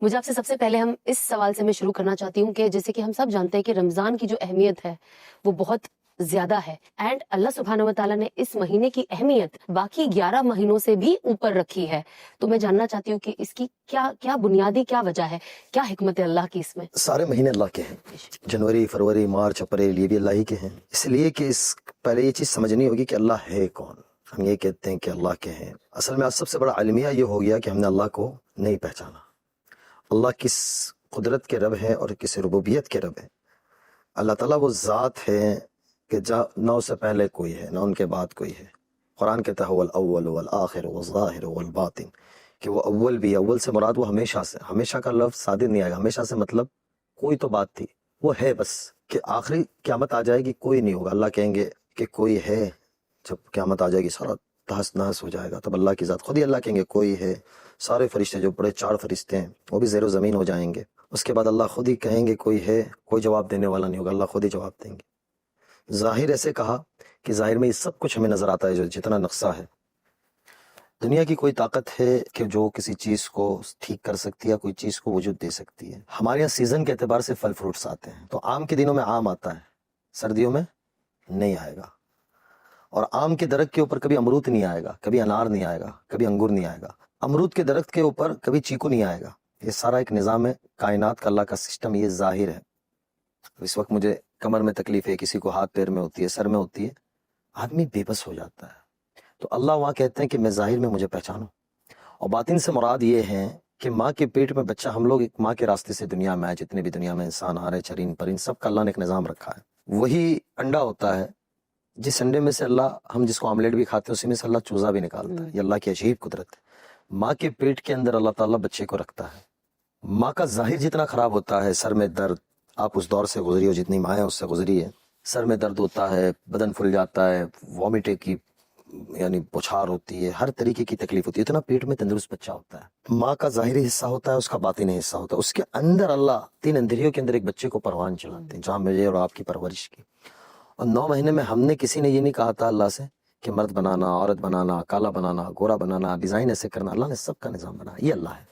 مجھے آپ سے سب سے پہلے ہم اس سوال سے میں شروع کرنا چاہتی ہوں کہ جیسے کہ ہم سب جانتے ہیں کہ رمضان کی جو اہمیت ہے وہ بہت زیادہ ہے، اینڈ اللہ سبحانہ و تعالیٰ نے اس مہینے کی اہمیت باقی 11 مہینوں سے بھی اوپر رکھی ہے. تو میں جاننا چاہتی ہوں کہ اس کی کیا بنیادی کیا وجہ ہے، کیا حکمت اللہ کی اس میں؟ سارے مہینے اللہ کے ہیں، جنوری، فروری، مارچ، اپریل، یہ بھی اللہ ہی کے ہیں. اس لیے کہ پہلے یہ چیز سمجھنی ہوگی کہ اللہ ہے کون. ہم یہ کہتے ہیں کہ اللہ کے ہیں، اصل میں آج سب سے بڑا المیہ یہ ہو گیا کہ ہم نے اللہ کو نہیں پہچانا. اللہ کس قدرت کے رب ہے اور کس ربوبیت کے رب ہے. اللہ تعالیٰ وہ ذات ہے کہ نہ اس سے پہلے کوئی ہے نہ ان کے بعد کوئی ہے. قرآن کہتا ہے الاول والآخر والظاہر والباطن، کہ وہ اول بھی. اول سے مراد وہ ہمیشہ سے، ہمیشہ کا لفظ صادر نہیں آئے گا. ہمیشہ سے مطلب کوئی تو بات تھی، وہ ہے بس. کہ آخری قیامت آ جائے گی کوئی نہیں ہوگا، اللہ کہیں گے کہ کوئی ہے. جب قیامت آ جائے گی سارا تہس نہس ہو جائے گا، تب اللہ کی ذات خود ہی اللہ کہیں گے کوئی ہے. سارے فرشتے جو بڑے 4 فرشتے ہیں وہ بھی زیر و زمین ہو جائیں گے. اس کے بعد اللہ خود ہی کہیں گے کوئی ہے، کوئی جواب دینے والا نہیں ہوگا، اللہ خود ہی جواب دیں گے. ظاہر ایسے کہا کہ ظاہر میں یہ سب کچھ ہمیں نظر آتا ہے، جو جتنا نقصہ ہے. دنیا کی کوئی طاقت ہے کہ جو کسی چیز کو ٹھیک کر سکتی ہے، کوئی چیز کو وجود دے سکتی ہے. ہمارے یہاں سیزن کے اعتبار سے پھل فروٹس آتے ہیں، تو آم کے دنوں میں آم آتا ہے، سردیوں میں نہیں آئے گا. اور آم کے درخت کے اوپر کبھی امرود نہیں آئے گا، کبھی انار نہیں آئے گا، کبھی انگور نہیں آئے گا. امرود کے درخت کے اوپر کبھی چیکو نہیں آئے گا. یہ سارا ایک نظام ہے کائنات کا، اللہ کا سسٹم، یہ ظاہر ہے. اس وقت مجھے کمر میں تکلیف ہے، کسی کو ہاتھ پیر میں ہوتی ہے، سر میں ہوتی ہے، آدمی بے بس ہو جاتا ہے. تو اللہ وہاں کہتے ہیں کہ میں ظاہر میں مجھے پہچانو. اور باطن سے مراد یہ ہے کہ ماں کے پیٹ میں بچہ، ہم لوگ ایک ماں کے راستے سے دنیا میں آئے. جتنے بھی دنیا میں انسان آ رہے، چرین پرین، سب کا اللہ نے ایک نظام رکھا ہے. وہی انڈا ہوتا ہے، جس انڈے میں سے اللہ، ہم جس کو آملیٹ بھی کھاتے ہیں، اسی میں سے اللہ چوزا بھی نکالتا ہے. یہ اللہ کی عجیب قدرت ہے. ماں کے پیٹ کے اندر اللہ تعالیٰ بچے کو رکھتا ہے. ماں کا ظاہر جتنا خراب ہوتا ہے، سر میں درد، آپ اس دور سے گزری ہو، جتنی مائیں اس سے گزری ہے، سر میں درد ہوتا ہے، بدن پھل جاتا ہے، وامٹے کی یعنی بچھار ہوتی ہے، ہر طریقے کی تکلیف ہوتی ہے. اتنا پیٹ میں تندرست بچہ ہوتا ہے. ماں کا ظاہری حصہ ہوتا ہے، اس کا باطنی حصہ ہوتا ہے. اس کے اندر اللہ 3 اندھیریوں کے اندر ایک بچے کو پروان چلاتے ہیں، جہاں مجھے اور آپ کی پرورش کی. اور 9 مہینے میں ہم نے کسی نے یہ نہیں کہا تھا اللہ سے کہ مرد بنانا، عورت بنانا، کالا بنانا، گورا بنانا، ڈیزائن ایسے کرنا. اللہ نے سب کا نظام بنایا. یہ اللہ ہے.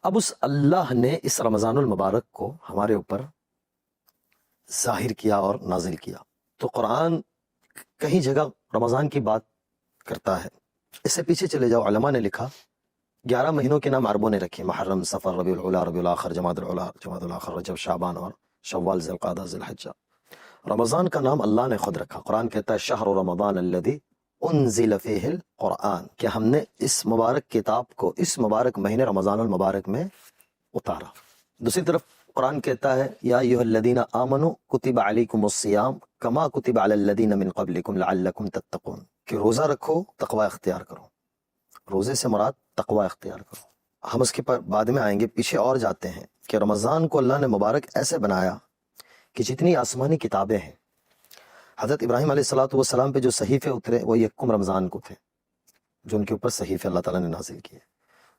اب اس اللہ نے اس رمضان المبارک کو ہمارے اوپر ظاہر کیا اور نازل کیا. تو قرآن کہیں جگہ رمضان کی بات کرتا ہے. اس سے پیچھے چلے جاؤ، علماء نے لکھا 11 مہینوں کے نام عربوں نے رکھے: محرم، صفر، ربیع الاولی، ربیع الاخر، جمادی الاولی، جمادی الاخر، رجب، شعبان اور شوال، ذی القعدہ، ذی الحجہ. رمضان کا نام اللہ نے خود رکھا. قرآن کہتا ہے شہر رمضان الذی انزل فیہ القرآن، کہ ہم نے اس مبارک کتاب کو اس مبارک مہینے رمضان المبارک میں اتارا. دوسری طرف قرآن کہتا ہے یا ایھا الذین آمنوا کتب علیکم الصیام کما کتب علی الذین من قبلکم لعلکم تتقون، کہ روزہ رکھو، تقوی اختیار کرو. روزے سے مراد تقوی اختیار کرو. ہم اس کے بعد میں آئیں گے، پیچھے اور جاتے ہیں کہ رمضان کو اللہ نے مبارک ایسے بنایا کہ جتنی آسمانی کتابیں ہیں، حضرت ابراہیم علیہ السلام پہ جو صحیفے اترے وہ 1 رمضان کو تھے، جو ان کے اوپر صحیفے اللہ تعالیٰ نے نازل کیے.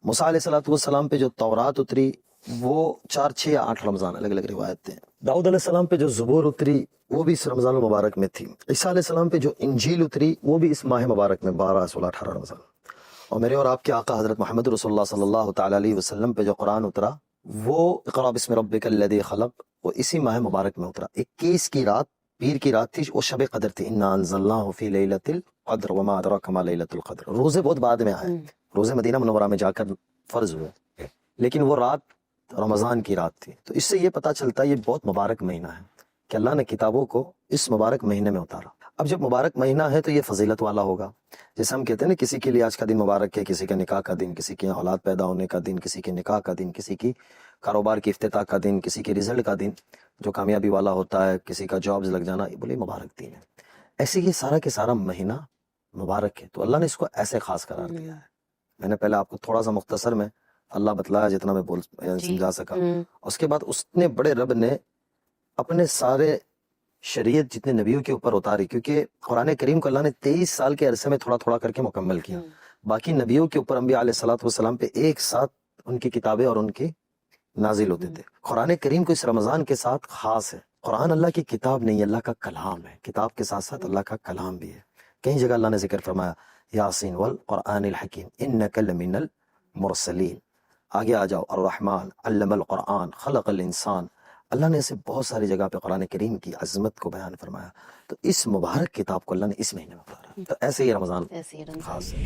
موسیٰ علیہ السلام پہ جو تورات اتری وہ 4، 6 یا 8 رمضان، الگ الگ روایتیں. داؤد علیہ السلام پہ جو زبور اتری وہ بھی اس رمضان المبارک میں تھی. عیسیٰ علیہ السلام پہ جو انجیل اتری وہ بھی اس ماہ مبارک میں 12، 16، 18 رمضان. اور میرے اور آپ کے آقا حضرت محمد رسول اللہ صلی اللہ تعالیٰ علیہ وسلم پہ جو قرآن اترا وہ اقرأ بسم ربک الذی خلق، وہ اسی ماہ مبارک میں اترا. 21 کی رات، پیر کی رات تھی، وہ شب قدر تھی. انا انزلناہ فی لیلۃ القدر وما ادراک ما لیلۃ القدر. روزے بہت بعد میں آئے، روزے مدینہ منورہ میں جا کر فرض ہوئے، لیکن وہ رات رمضان کی رات تھی. تو اس سے یہ پتہ چلتا ہے یہ بہت مبارک مہینہ ہے کہ اللہ نے کتابوں کو اس مبارک مہینے میں اتارا. اب جب مبارک مہینہ ہے تو یہ فضیلت والا ہوگا. جیسے ہم کہتے ہیں نا کسی کے لیے آج کا دن مبارک ہے، کسی کے نکاح کا دن، کسی کے اولاد پیدا ہونے کا دن، کسی کے نکاح کا دن، کسی کی کاروبار کی افتتاح کا دن، کسی کے رزلٹ کا دن جو کامیابی والا ہوتا ہے، کسی کا جابز لگ جانا، یہ بولے مبارک دن ہے. ایسے یہ سارا کے سارا مہینہ مبارک ہے. تو اللہ نے اس کو ایسے خاص قرار دیا ہے. میں نے پہلے آپ کو تھوڑا سا مختصر میں اللہ بتلایا جتنا میں سمجھا سکا. اس کے بعد اس نے بڑے رب نے اپنے سارے شریعت جتنے نبیوں کے اوپر اتاری، کیونکہ قرآن کریم کو اللہ نے 23 سال کے عرصے میں تھوڑا تھوڑا کر کے مکمل کیا. باقی نبیوں کے اوپر، انبیاء علیہ السلام پہ ایک ساتھ ان کی کتابیں اور ان کی نازل ہوتے تھے. قرآن کریم کو اس رمضان کے ساتھ خاص ہے. قرآن اللہ کی کتاب نہیں، اللہ کا کلام ہے. کتاب کے ساتھ ساتھ اللہ کا کلام بھی ہے. کئی جگہ اللہ نے ذکر فرمایا یاسین والقرآن الحکیم انک لمن المرسلین. آگے آ جاؤ، الرحمن علم القرآن خلق الانسان، اللہ نے اسے بہت ساری جگہ پہ قرآن کریم کی عظمت کو بیان فرمایا، تو اس مبارک کتاب کو اللہ نے اس مہینے میں اتارا، تو ایسے ہی رمضان ایسے ہی رمضان خاص ہے۔